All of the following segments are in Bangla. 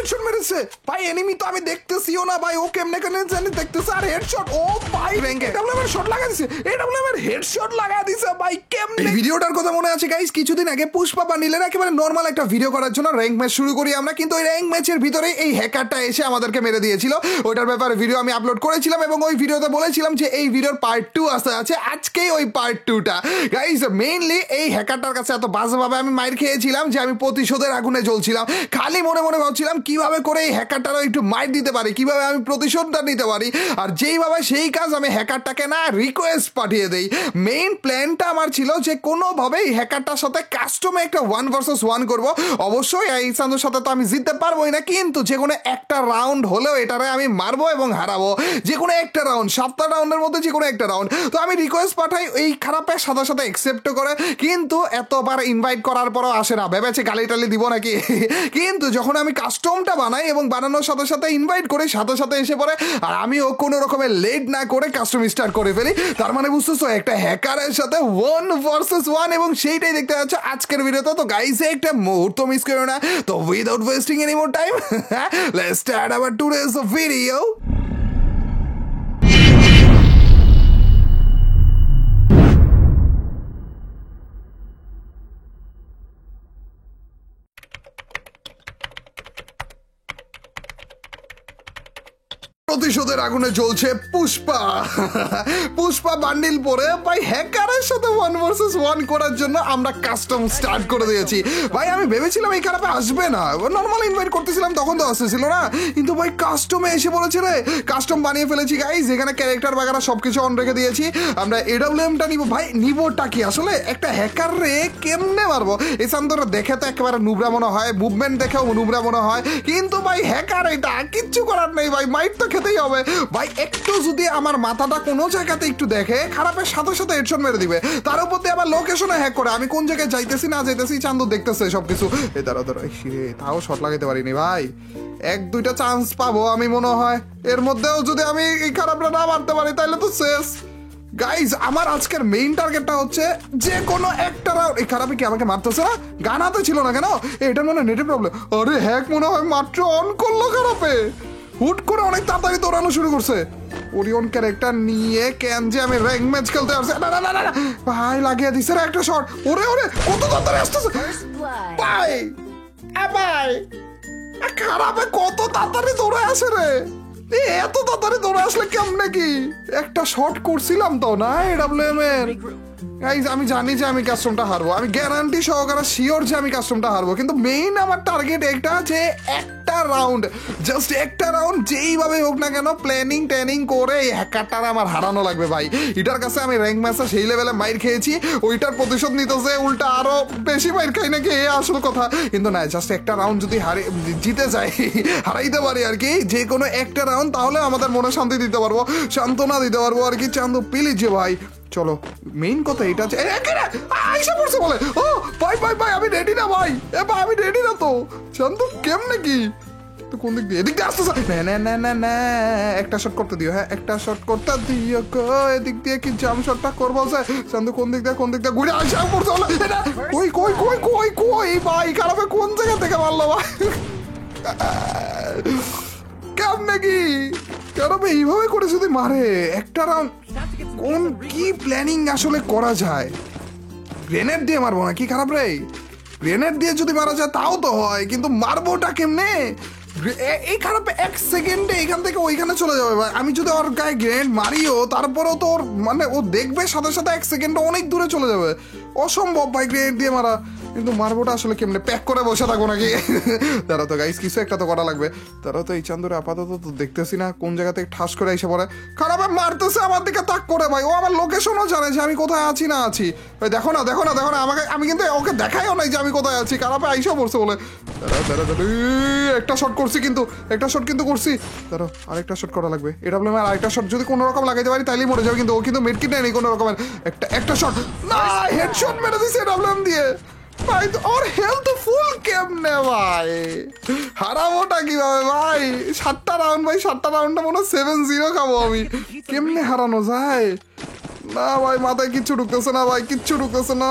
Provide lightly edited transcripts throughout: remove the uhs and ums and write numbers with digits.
হেডশট মেরেছে ভাই। এনিমি তো আমি দেখতেছিও না ভাই, ও কেমনে কেন জানি দেখতেছে। আর হেডশট, ও ভাই এডব্লিউএম এর শট লাগা দিছে, এডব্লিউএম এর হেডশট লাগা দিছে ভাই কেমনে। এই ভিডিওটার কথা মনে আছে গাইস, কিছুদিন আগে পুষ্পা বান্ডিলের একেবারে নরমাল একটা ভিডিও করার জন্য র‍্যাঙ্ক ম্যাচ শুরু করি আমরা, কিন্তু ওই র‍্যাঙ্ক ম্যাচের ভিতরে এই হ্যাকারটা এসে আমাদেরকে মেরে দিয়েছিল। ওইটার ব্যাপারে ভিডিও আমি আপলোড করেছিলাম এবং ওই ভিডিওতে বলেছিলাম যে এই ভিডিওর পার্ট 2 আসতে আছে। আজকেই ওই পার্ট 2টা গাইস। মেইনলি এই হ্যাকারটার কাছে এত বাজেভাবে আমি মাইর খেয়েছিলাম যে আমি প্রতিশোধের আগুনে জ্বলছিলাম। খালি মনে মনে ভাবছিলাম কিভাবে করে এই হ্যাকারটারও একটু মাইর দিতে পারি, কিভাবে আমি প্রতিশোধটা নিতে পারি। আর যেইভাবে সেই কাজ আমি হ্যাকারটাকে না রিকোয়েস্ট পাঠিয়ে দেই। মেইন প্ল্যানটা আমার ছিল যে কোনোভাবে এই হ্যাকারটার সাথে কাস্টমে একটা 1 vs 1 করব। অবশ্যই এই চান্দুর সাথে তো আমি জিততে পারবোই না, কিন্তু যে কোনো একটা রাউন্ড হলেও এটারে আমি মারবো এবং হারাবো। যে কোনো একটা রাউন্ড, 7টা রাউন্ডের মধ্যে যে কোনো একটা রাউন্ড। তো আমি রিকোয়েস্ট পাঠাই, এই খারাপের সাথে সাথে অ্যাকসেপ্ট করে, কিন্তু এতবার ইনভাইট করার পরও আসে না। ভেবেছে গালি টালি দিব নাকি। কিন্তু যখন আমি কাস্টমটা বানাই এবং বানানোর সাথে সাথে ইনভাইট করে সাথে সাথে এসে পড়ে, আর আমিও কোনো রকমের লেট না করে কাস্টম স্টার্ট করে ফেলি। তার মানে বুঝতেছো একটা হ্যাকারের সাথে 1 vs 1, এবং সেইটাই দেখতে যাচ্ছ আজকের ভিডিওতে। তো গাইস একটা মুহূর্ত মিস করো না। তো without wasting any more time, let's start our today's video. প্রতিশোধের আগুনে জ্বলছে পুষ্পা। পুষ্পা বান্ডিল পরে ভাই হ্যাকারের সাথে 1 vs 1 করার জন্য আমরা কাস্টম স্টার্ট করে দিয়েছি ভাই। আমি ভেবেছিলাম এই খারাপে আসবে না, নর্মাল ইনভাইট করতেছিলাম তখন তো আসতেছিল না, কিন্তু ভাই কাস্টমে এসে বলেছে রে। কাস্টম বানিয়ে ফেলেছি গাইজ, যেখানে ক্যারেক্টার বাগারা সবকিছু অন রেখে দিয়েছি। আমরা এডব্লিউএমটা নিব ভাই। নিবোটা কি আসলে একটা হ্যাকার রে কেমনে মারবো? এই সান্দরা দেখে তো একেবারে নুবরা মনে হয়, মুভমেন্ট দেখেও নুবরা মনে হয়, কিন্তু ভাই হ্যাকার এটা কিচ্ছু করার নেই ভাই, মাইট তো খেতেই হবে ভাই। একটু যদি আমার মাথাটা কোনো জায়গাতে একটু দেখে, খারাপের সাথে সাথে হেডশট মেরে দিবে। তার উপর দিয়ে আবার লোকেশনে হ্যাক করে, আমি কোন জায়গায় যাইতেছি না যাইতেছি চান্দু দেখতেছে সবকিছু। এ দাঁড়া দাঁড়া, তাও শট লাগাইতে পারিনি ভাই। 1-2টা চান্স পাবো আমি মনে হয়, এর মধ্যেও যদি আমি এই খারাপটা না মারতে পারি তাহলে তো শেষ গাইজ। আমার আজকের মেইন টার্গেটটা হচ্ছে যে কোনো একটা রাউন্ড। এই খারাপে কি আমাকে মারতেছে না? গান হাতে ছিল না কেন? এটা মনে হয় নেটের প্রবলেম। আরে হ্যাক মনে হয় মাত্র অন করলো খারাপে, হুট করে অনেক তাড়াতাড়ি দৌড়ানো শুরু করছে। ওরিয়ন ক্যারেক্টার নিয়ে কেন যে আমি র্যাঙ্ক ম্যাচ খেলতে আসছে। না না না না ভাই, লাগিয়ে দিছে রে একটা শট। ওরে ওরে কত তাড়াতাড়ি আসতেছে ভাই। ভাই খারাপে কত তাড়াতাড়ি দৌড়ে আসে রে, এত তাড়াতাড়ি দৌড়ে আসলে কেমনে কি? একটা শট করছিলাম তো না এডব্লিউএম এর। গাইজ আমি জানি যে আমি কাস্টমটা হারবো, আমি গ্যারান্টি সহকারে শিওর যে আমি কাস্টমটা হারবো, কিন্তু মেইন আমার টার্গেট একটা যে একটা রাউন্ড, জাস্ট একটা রাউন্ড যেইভাবে হোক না কেন প্ল্যানিং ট্যানিং করে এই হ্যাকারটার আমার হারানো লাগবে ভাই। এটার কাছে আমি র্যাঙ্ক ম্যাচে সেই লেভেলে মাইর খেয়েছি, ওইটার প্রতিশোধ নিতেছে উল্টা আরো বেশি মাইর খাই নাকি, এই আসল কথা। কিন্তু না, জাস্ট একটা রাউন্ড যদি জিতে যাই, হারাইতে পারি আর কি, যে কোনো একটা রাউন্ড, তাহলে আমাদের মনে শান্তি দিতে পারবো, সান্ত্বনা দিতে পারবো আর কি। চান্দু প্লিজ যে ভাই চলো, মেইন কথা এটা আছে। আইসা পড়ছে বলে, ও ভাই ভাই ভাই আমি রেডি না ভাই, এ ভাই আমি রেডি না তো। চান্দু কেমনে কি তো কোন দিক দিয়ে? এদিক দিয়ে আসতেছে না না না না, একটা শট করতে দিও। হ্যাঁ একটা শট করতে দিও, এদিক দিয়ে কি জাম শটটা করবো? চান্দু কোন দিক দিয়ে ঘুরে আসা পড়ছে বলে, কই কই কই কই কই ভাই খারাপে কোন জায়গা থেকে মারলো ভাই? কেমনে কি খারাপে এইভাবে করে যদি মারে একটা রাউন্ড? কোন কি প্ল্যানিং আসলে করা যায়? গ্রেনেড দিয়ে মারবো না কি খারাপ রে? গ্রেনেড দিয়ে যদি মারা যায় তাও তো হয়, কিন্তু মারবোটা কেমনে? এই খারাপ 1 সেকেন্ডে এখান থেকে ওইখানে চলে যাবে ভাই। আমি যদি ওর গায়ে গ্রেনেড মারিও তারপরেও তো ওর মানে ও দেখবে সাথে সাথে 1 সেকেন্ডে অনেক দূরে চলে যাবে। অসম্ভব ভাই গ্রেনেড দিয়ে মারা। কিন্তু মারবোটা আসলে কেমনে? প্যাক করে বসে থাকবো নাকি? তারা তো গাইস কিছু একটা তো করা লাগবে। তারা তো এই চান্দুরে আপাতত তো দেখতেছি না কোন জায়গা থেকে ঠাস করে এসে পড়ে। খারাপে মারতেছে আমার দিকে তাক করে ভাই। ও আমার লোকেশনও জানে যে আমি কোথায় আছি না আছি ভাই। দেখো না দেখো না দেখো না আমাকে, আমি কিন্তু ওকে দেখাইও নাই যে আমি কোথায় আছি। খারাপে আইসা পড়ছে বলে একটা শট করছি, কিন্তু একটা শট কিন্তু করছি। ধরো আরেকটা শট করা লাগবে। এটা বলে আরেকটা শট যদি কোনো রকম লাগাইতে পারি তাইলেই মরে যাবে, কিন্তু ও কিন্তু মেডকিট নেই কোনো রকমের। একটা শট না, হেডশট মেরে দিছে ডাবলএম দিয়ে ভাই। ওর হেলথ ফুল কেমনে ভাই? হারাবোটা কিভাবে ভাই? 7টা রাউন্ড ভাই, 7টা রাউন্ডটা মনে হয় 7-0 খাবো আমি। কেমনে হারানো যায়? না ভাই মাথায় কিচ্ছু ঢুকতেছে না ভাই, কিচ্ছু ঢুকতেছে না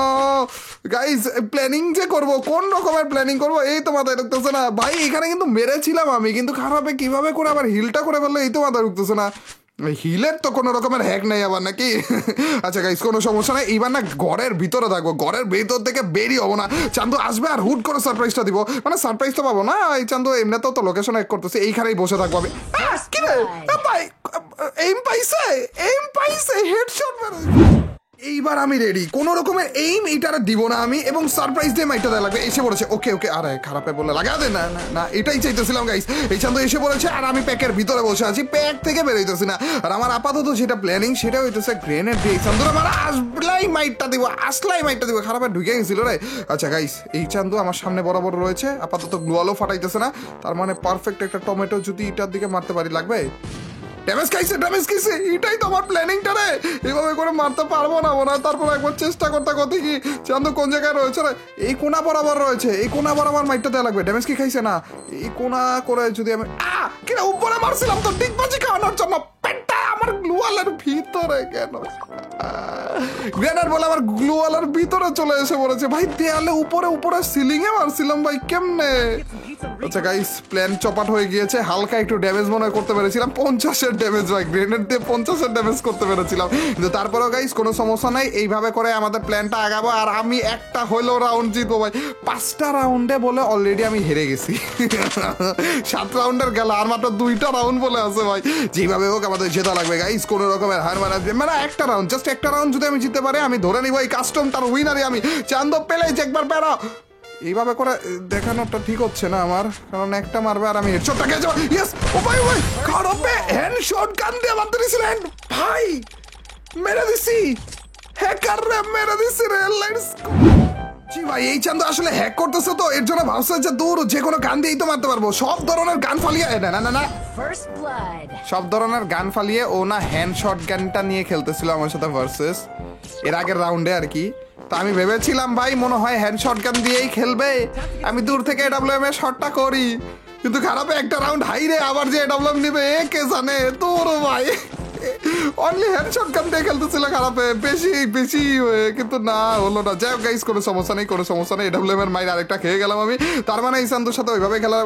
গাইস। প্ল্যানিং যে করব, কোন রকমের প্ল্যানিং করব এই তো মাথায় ঢুকতেছে না ভাই। এখানে কিন্তু মেরেছিলাম আমি, কিন্তু খারাপে কিভাবে করে আবার হিলটা করে ফেললো এই তো মাথায় ঢুকতেছে না। হিলের তো কোনো রকমের হ্যাক নেই আবার নাকি? আচ্ছা গাইস কোনো সমস্যা নেই, এইবার না ঘরের ভিতরে থাকবো, ঘরের ভিতর থেকে বেরিয়ে হবো না। চান্দু আসবে আর হুট করে সারপ্রাইজটা দিব, মানে সারপ্রাইজ তো পাবো না। এই চান্দু এমনিতেও তো লোকেশন হ্যাক করতেছে, এইখানেই বসে থাকবো আমি। কি রে ভাই, এইম পাইছে হেডশট মেরে। এইবার আমি রেডি, কোন রকমের এইম এইটারে দিব না আমি, এবং সারপ্রাইজ দিয়ে মাইটা দেওয়া লাগবে। এসে পড়েছে, ওকে ওকে, আরে খারাপে বললে লাগা দে না না না, এটাই চাইতেছিলাম গাইস। এই চান্দু এসে পড়েছে আর আমি প্যাকের ভিতরে বসে আছি, প্যাক থেকে বেরোইতেছি না। আর আমার আপাতত যেটা প্ল্যানিং সেটা হইতেছে গ্রেনেড দিয়ে চান্দু আমার আসলাই মাইটটা দিব, আসলাই মাইটটা দিব। খারাপে ঢুকে গেছিল রে। আচ্ছা গাইস এই চান্দু আমার সামনে বরাবর রয়েছে, আপাতত গ্লোয়ালও ফাটাইতেছে না, তার মানে পারফেক্ট একটা টমেটো যদি এটার দিকে মারতে পারি লাগবে। ড্যামেজ খাইছে, এটাই তো আমার প্ল্যানিংটা রে। এভাবে করে মারতে পারবো না মনে হয়, তারপর একবার চেষ্টা করতে করতে কি চান্দু কোন জায়গায় রয়েছে রে? এই কোনা বরাবর রয়েছে, এই কোনা বরাবর মাইটটা দেওয়া লাগবে। ড্যামেজ কি খাইছে না? এই কোনা করে যদি আমি কিনা উপরে মারছিলাম তো ঠিক বাজি খাওয়ানোর জন্য, পেটটা আমার গ্লুয়ালের ভিতরে কেন? গ্রেনার বলে আমার গ্লুয়ালের ভিতরে চলে এসে পড়েছে ভাই। দেয়ালে উপরে উপরে সিলিং এ মারছিলাম ভাই, কেমনে? আচ্ছা গাইস প্ল্যান চপাট হয়ে গিয়েছে, হালকা একটু ড্যামেজ মনে করতে পেরেছিলাম, 50-এর ড্যামেজ ভাই, গ্রেনেড দিয়ে 50-এর ড্যামেজ করতে পেরেছিলাম। কিন্তু তারপরেও গাইস কোনো সমস্যা নাই, এইভাবে করে আমাদের প্ল্যানটা আগাবো। আর আমি একটা হইলেও রাউন্ড জিতবো ভাই। 5টা রাউন্ডে বলে অলরেডি আমি হেরে গেছি। 7 রাউন্ডের গেল, আর মাত্র 2টা রাউন্ড বলে আছে ভাই। যেভাবে হোক আমাদের জেতা লাগবে গাইস, কোনো রকমের হার মানা, মানে একটা রাউন্ড, জাস্ট একটা রাউন্ড যদি আমি জিততে পারি আমি ধরে নিব এই কাস্টমটার উইনারই আমি। চান্দো পেলে একবার বেড়া। এইভাবে করে দেখানোটা ঠিক হচ্ছে না আমার, কারণ একটা মারবে আর আমি হেডশটটা খেয়ে যাবো। ইয়েস, ও ভাই ভাই খারাপে হ্যান্ডশট গান দিয়ে মারতে দিছিলেন ভাই, মেরে দিছি, হ্যাকার রে মেরে দিছি রে। Let's go. জি ভাই এই চান্দু আসলে হ্যাক করতেছে তো, এর জন্য ভাবছে যে দূর যে কোনো গান দিয়েই তো মারতে পারবো। সব ধরনের গান ফালিয়ে না না না না সব ধরনের গান ফালিয়ে ও না হ্যান্ডশট গানটা নিয়ে খেলতেছিল আমার সাথে ভার্সেস এর আগের রাউন্ডে আর কি। তো আমি ভেবেছিলাম ভাই মনে হয় হ্যান্ড শটগান দিয়েই খেলবে, আমি দূর থেকে এডব্লিউএম এর শটটা করি। কিন্তু খারাপে একটা রাউন্ড হাইরে আবার যে এডব্লিউএম নিবে কে জানে। তোর ভাই অনলি হ্যান্ড শটগান দিয়ে খেলতেছিল খারাপে, বেশি কিন্তু না হলো না। যাই হোক গাইস কোনো সমস্যা নেই, কোনো সমস্যা নেই। এডব্লিউএম এর মাইর আরেকটা খেয়ে গেলাম আমি, তার মানে এই চান্দুর সাথে ওইভাবে খেলা।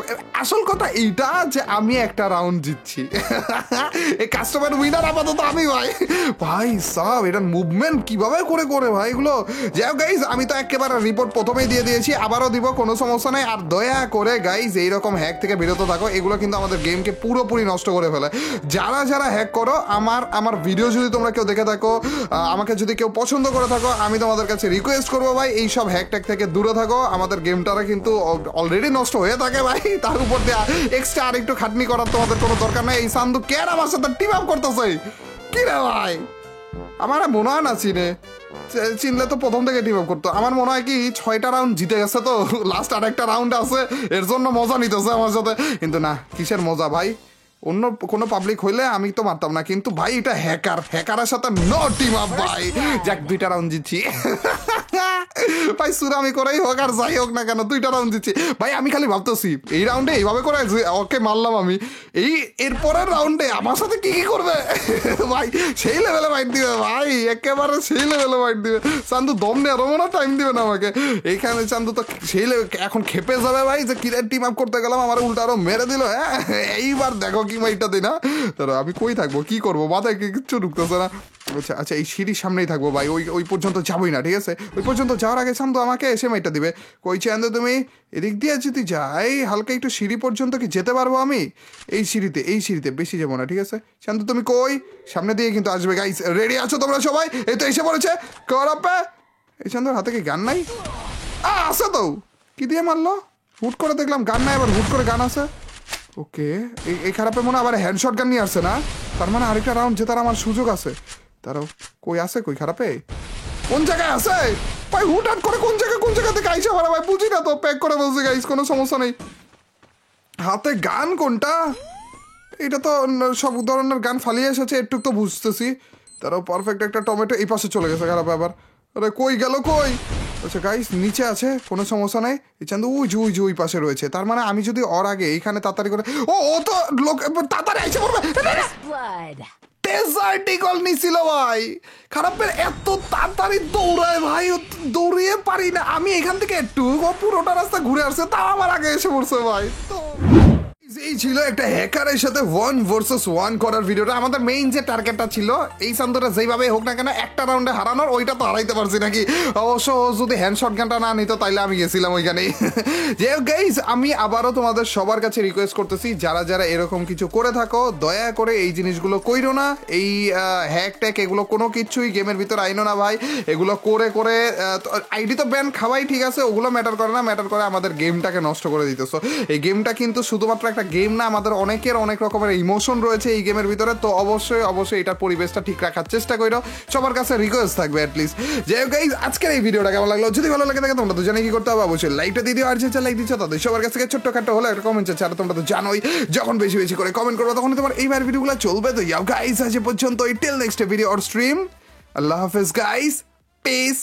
আসল কথা এইটা যে আমি একটা রাউন্ড জিতছি, এই কাস্টমার উইনার আপাতত আমি ভাই। ভাই সব এটার মুভমেন্ট কিভাবে করে করে ভাই এগুলো। যাই হোক গাইজ আমি তো একেবারে রিপোর্ট প্রথমেই দিয়ে দিয়েছি, আবারও দিব, কোনো সমস্যা নেই। আর দয়া করে গাইজ এইরকম হ্যাক থেকে বিরত থাকো, এগুলো কিন্তু আমাদের গেমকে পুরোপুরি নষ্ট করে ফেলে। যারা যারা হ্যাক করো, আমার ভিডিও যদি তোমরা কেউ দেখে থাকো, আমাকে যদি কেউ পছন্দ করে থাকো, আমি তোমাদের কাছে রিকোয়েস্ট করবো ভাই এইসব হ্যাক ট্যাক থেকে দূরে থাকো। আমাদের গেমটারা কিন্তু অলরেডি নষ্ট হয়ে থাকে ভাই, তার উপর দিয়ে এক্সট্রা আর একটু খাটনি করার তোমাদের কোনো দরকার নেই। এই সান্দু কে আমার সাথে টিম আপ করতেছে কি রে ভাই? আমার মনে হয় না চিনলে তো প্রথম থেকে টিম আপ করতো। আমার মনে হয় কি 6টা রাউন্ড জিতে গেছে, তো লাস্ট আর একটা রাউন্ড আছে, এর জন্য মজা নিতেছে আমার সাথে। কিন্তু না, কিসের মজা ভাই, অন্য কোনো পাবলিক হইলে আমি তো মারতাম না, কিন্তু ভাই এটা হ্যাকারের সাথে নো টিম আপ ভাই। যাক 2টা রাউন্ড জিতছি ভাই, সুরামি করেই হোক আর যাই হোক না কেন 2টা রাউন্ড জিতছি ভাই। আমি খালি ভাবতেছি এই রাউন্ডে এইভাবে করে ওকে মারলাম আমি, এরপরের রাউন্ডে আমার সাথে কি কি করবে ভাই, সেই লেভেলে মাইট দিবে ভাই, একেবারে সেই লেভেলে মাইট দিবে। চান্দু দম নেই আরো মনে টাইম দিবে না আমাকে এইখানে। চান্দু তো সেই এখন খেপে যাবে ভাই যে কিরে টিম আপ করতে গেলাম, আমার উল্টা আরো মেরে দিল। হ্যাঁ এইবার দেখো কি মাইটটা দিই না, তাহলে আমি কই থাকবো, কি করবো, মাথায় কিচ্ছু ঢুকতেছে না। আচ্ছা আচ্ছা এই সিঁড়ির সামনেই থাকবো ভাই, ওই পর্যন্ত যাবোই না, ঠিক আছে? ওই পর্যন্ত যাওয়ার আগে চান্দু আমাকে এসে মাইটটা দিবে। কই চান্দু তুমি এদিক দিয়ে যদি যাই হালকা একটু সিঁড়ি পর্যন্ত কি যেতে পারবো আমি? এই সিঁড়িতে বেশি যাবো না, ঠিক আছে? চান্দু তুমি কই, সামনে দিয়ে কিন্তু আসবে গাইস। রেডি আছো তোমরা সবাই? এই তো এসে পড়েছে করাপে। এই চান্দুর হাতে কি গান নাই? আছে তো, কি দিয়ে মারলো? হুট করে দেখলাম গান নাই, আবার হুট করে গান আছে। ওকে এই খারাপে মনে আবার হ্যান্ডশট গান নিয়ে আসছে না, তার মানে আরেকটা রাউন্ড জেতার আমার সুযোগ আছে। তারাও কই আছে, কই খারাপে কোন জায়গায় আছে ভাই? হুটহাট করে কোন জায়গা থেকে আইসা মারা ভাই, বুঝি না তো। প্যাক করে বলছে গাইস, কোনো সমস্যা নেই। হাতে গান কোনটা? এটা তো সব ধরনের গান ফালিয়ে এসেছে, একটু তো বুঝতেছি। তারাও পারফেক্ট একটা টমেটো এই পাশে চলে গেছে খারাপ। আবার আরে কই গেল কই? আচ্ছা গাইস নিচে আছে, কোনো সমস্যা নাই। এই চান্দু ওই পাশে রয়েছে, তার মানে আমি যদি ওর আগে এইখানে তাড়াতাড়ি করে ও তো লোক তাড়াতাড়ি আইসে পড়বে। ডেজার্ট ইগল নিছিল ভাই। খারাপের এত তাড়াতাড়ি দৌড়ায় ভাই, দৌড়িয়ে পারি না আমি। এখান থেকে একটু পুরোটা রাস্তা ঘুরে আসছে, তাও আমার আগে এসে পড়ছে ভাই। তো এই ছিল একটা হ্যাকারের সাথে 1 vs 1 করার ভিডিওটা। আমাদের মেইন যে টার্গেটটা ছিল এই শান্তটা যেভাবে হোক না কেন একটা রাউন্ডে হারানোর, ওইটা তো হারাইতে পারছি নাকি। অবশ্য যদি হ্যান্ড শটগানটা না নিত তাইলে আমি গেছিলাম ওইখানেই। যে গাইজ, আমি আবারও তোমাদের সবার কাছে রিকোয়েস্ট করতেছি, যারা যারা এরকম কিছু করে থাকো দয়া করে এই জিনিসগুলো কইরো না। এই হ্যাক ট্যাক এগুলো কোনো কিছুই গেমের ভিতর আইনো না ভাই। এগুলো করে করে আইডি তো ব্যান খাওয়াই ঠিক আছে, ওগুলো ম্যাটার করে না, ম্যাটার করে আমাদের গেমটাকে নষ্ট করে দিতেছো। এই গেমটা কিন্তু শুধুমাত্র একটা গেম না, আমাদের অনেকের অনেক রকমের ইমোশন রয়েছে এই গেমের ভিতরে। তো অবশ্যই অবশ্যই এটার পরিবেশটা ঠিক রাখার চেষ্টা করো, সবার কাছে রিকোয়েস্ট থাকবে অ্যাটলিস্ট। যাই হোক গাইজ, আজকের এই ভিডিওটা কেমন লাগলো? যদি ভালো লাগে থাকে তোমরা তো জানি কি করতে হবে, অবশ্যই লাইকটা দিয়ে দিও। আর যে লাইক দিচ্ছ তাদের সবার কাছ থেকে ছোট্টখাটো হলে একটা কমেন্ট চাচ্ছে, আর তোমরা তো জানোই যখন বেশি বেশি করে কমেন্ট করবো তখন তোমার এইবার ভিডিওগুলো চলবে। তো ইয়াও গাইজ, আজ পর্যন্ত till next video or stream, আল্লাহ হাফেজ গাইজ, পিস।